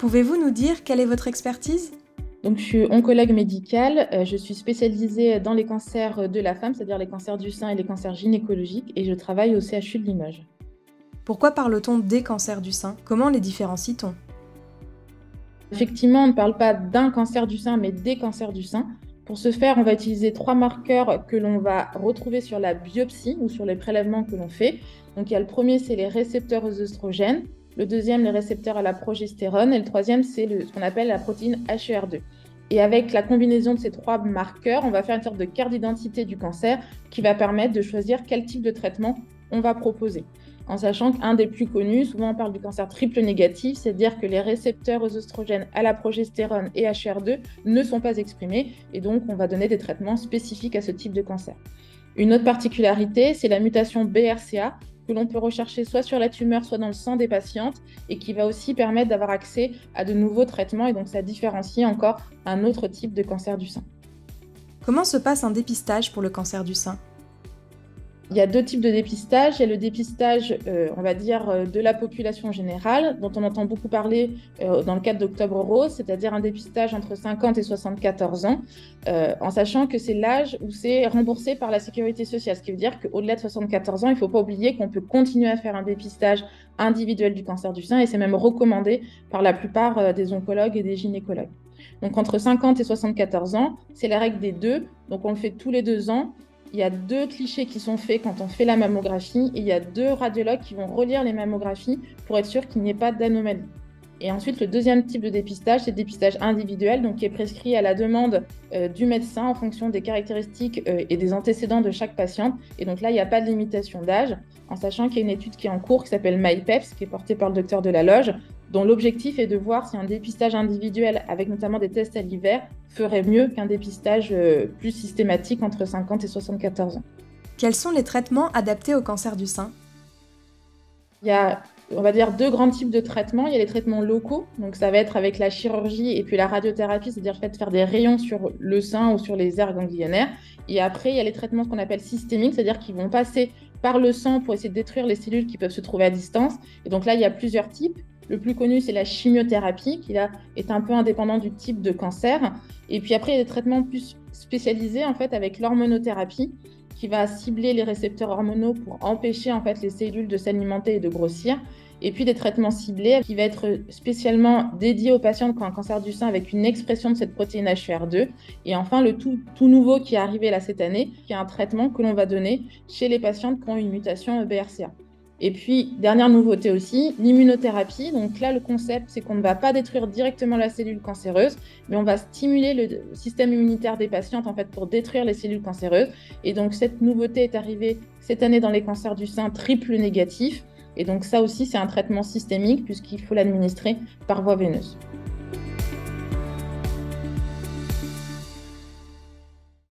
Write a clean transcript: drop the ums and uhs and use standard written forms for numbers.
Pouvez-vous nous dire quelle est votre expertise? Donc, je suis oncologue médicale. Je suis spécialisée dans les cancers de la femme, c'est-à-dire les cancers du sein et les cancers gynécologiques, et je travaille au CHU de Limoges. Pourquoi parle-t-on des cancers du sein? Comment les différencie-t-on? Effectivement, on ne parle pas d'un cancer du sein, mais des cancers du sein. Pour ce faire, on va utiliser 3 marqueurs que l'on va retrouver sur la biopsie ou sur les prélèvements que l'on fait. Donc, il y a le premier, c'est les récepteurs aux oestrogènes. Le deuxième, les récepteurs à la progestérone. Et le troisième, c'est ce qu'on appelle la protéine HER2. Et avec la combinaison de ces 3 marqueurs, on va faire une sorte de carte d'identité du cancer qui va permettre de choisir quel type de traitement on va proposer. En sachant qu'un des plus connus, souvent on parle du cancer triple négatif, c'est-à-dire que les récepteurs aux oestrogènes, à la progestérone et HER2 ne sont pas exprimés, et donc on va donner des traitements spécifiques à ce type de cancer. Une autre particularité, c'est la mutation BRCA, que l'on peut rechercher soit sur la tumeur, soit dans le sang des patientes, et qui va aussi permettre d'avoir accès à de nouveaux traitements, et donc ça différencie encore un autre type de cancer du sein. Comment se passe un dépistage pour le cancer du sein? Il y a 2 types de dépistage. Il y a le dépistage, on va dire, de la population générale, dont on entend beaucoup parler dans le cadre d'Octobre Rose, c'est-à-dire un dépistage entre 50 et 74 ans, en sachant que c'est l'âge où c'est remboursé par la sécurité sociale. Ce qui veut dire qu'au-delà de 74 ans, il ne faut pas oublier qu'on peut continuer à faire un dépistage individuel du cancer du sein, et c'est même recommandé par la plupart des oncologues et des gynécologues. Donc entre 50 et 74 ans, c'est la règle des deux, donc on le fait tous les 2 ans. Il y a 2 clichés qui sont faits quand on fait la mammographie et il y a 2 radiologues qui vont relire les mammographies pour être sûr qu'il n'y ait pas d'anomalie. Et ensuite, le deuxième type de dépistage, c'est le dépistage individuel, donc qui est prescrit à la demande du médecin en fonction des caractéristiques et des antécédents de chaque patiente. Et donc là, il n'y a pas de limitation d'âge, en sachant qu'il y a une étude qui est en cours qui s'appelle MyPEPS, qui est portée par le docteur Delaloge, dont l'objectif est de voir si un dépistage individuel, avec notamment des tests à l'hiver, ferait mieux qu'un dépistage plus systématique entre 50 et 74 ans. Quels sont les traitements adaptés au cancer du sein? Il y a, on va dire, 2 grands types de traitements. Il y a les traitements locaux, donc ça va être avec la chirurgie et puis la radiothérapie, c'est-à-dire le fait de faire des rayons sur le sein ou sur les aires ganglionnaires. Et après, il y a les traitements qu'on appelle systémiques, c'est-à-dire qu'ils vont passer par le sang pour essayer de détruire les cellules qui peuvent se trouver à distance. Et donc là, il y a plusieurs types. Le plus connu, c'est la chimiothérapie, qui là, est un peu indépendant du type de cancer. Et puis après, il y a des traitements plus spécialisés, en fait, avec l'hormonothérapie, qui va cibler les récepteurs hormonaux pour empêcher, en fait, les cellules de s'alimenter et de grossir. Et puis des traitements ciblés qui va être spécialement dédiés aux patients qui ont un cancer du sein avec une expression de cette protéine HER2. Et enfin, le tout nouveau qui est arrivé là cette année, qui est un traitement que l'on va donner chez les patientes qui ont une mutation BRCA. Et puis, dernière nouveauté aussi, l'immunothérapie. Donc là, le concept, c'est qu'on ne va pas détruire directement la cellule cancéreuse, mais on va stimuler le système immunitaire des patientes en fait, pour détruire les cellules cancéreuses. Et donc, cette nouveauté est arrivée cette année dans les cancers du sein triple négatifs. Et donc, ça aussi, c'est un traitement systémique puisqu'il faut l'administrer par voie veineuse.